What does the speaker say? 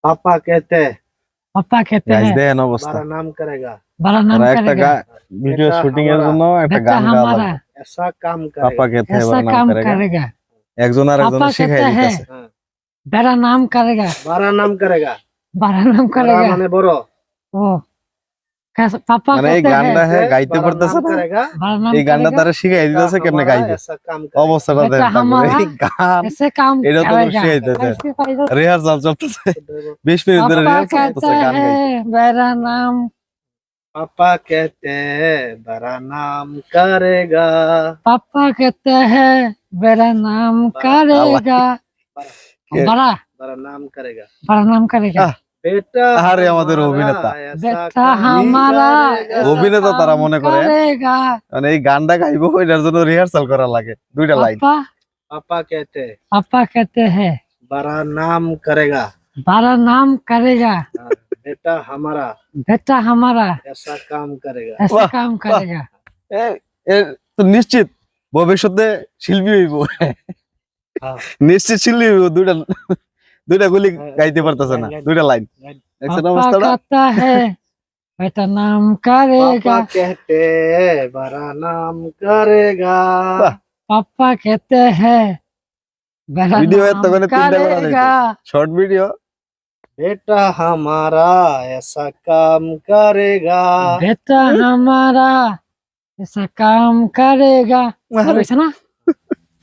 पापा कहते हैं पापा कहते গাইস हैं দেখেন অবস্থা। बड़ा नाम करेगा, बड़ा नाम ওরা একটা करेगा, ভিডিও बेटा শুটিং এর हमारा জন্য একটা बेटा গান গাওয়া हमारा লাগবে। ऐसा काम পাপা करेगा। কে थे ऐसा বড় নাম काम করেগা। करेगा, একজন আরেকজন पापा শিখাই कहते हैं দিতেছে। हाँ, बड़ा नाम करेगा, बड़ा नाम करेगा, बड़ा नाम बड़ा करेगा। माने बड़ो, ओ पापा মানে এই कहते গানটা हैं হ্যাঁ গাইতে बड़ा পারতেছে नाम না। करेगा, बड़ा नाम এই গানটা करेगा, তারা শিখাই बेटा দিতেছে কেমনে हमारा গাইবে। ऐसा काम करेगा। অবস্থাটা बेटा দেখেন তারপরে हमारा এই গান ऐसे काम এটা তো करेगा। শিখাই দিতেছে। ऐसे करेगा। রিহার্সাল চলতেছে 20 মিনিট ধরে पापा রিহার্সাল कहते চলতেছে গান গাইতে। हैं मेरा नाम, पापा कहते हैं बड़ा नाम करेगा, पापा कहते हैं मेरा नाम करेगा, बड़ा बड़ा बड़ा नाम करेगा, बड़ा नाम करेगा। আহ, बेटा আরে আমাদের हमारा অভিনেতা। ऐसा बेटा काम हमारा करेगा। ऐसा অভিনেতা তারা काम মনে করে। करेगा। মানে এই গানটা গাইবো এটার জন্য রিহার্সাল করা লাগে দুইটা লাইন। पापा पापा कहते हैं पापा कहते हैं बड़ा नाम करेगा, बड़ा नाम करेगा, हाँ, बेटा हमारा बेटा हमारा ऐसा काम करेगा। ऐसा वाह, काम वाह। करेगा। এ তো নিশ্চিত ভবিষ্যতে শিল্পী হইব। हाँ, নিশ্চিত শিল্পী হইব। দুইটা দুইটা গুলি গাইতে পারতেছে না, গান, দুইটা লাইন। গান। দেখছেন पापा অবস্থাটা। कहता है बेटा नाम पापा करेगा, कहते हैं बड़ा नाम करेगा, वाह। पापा कहते हैं बेटा ভিডিও नाम এতক্ষণে 3টা করা करेगा, শর্ট ভিডিও। बेटा हमारा ऐसा काम करेगा। बेटा हमारा ऐसा काम करेगा। আরে বুঝছো না?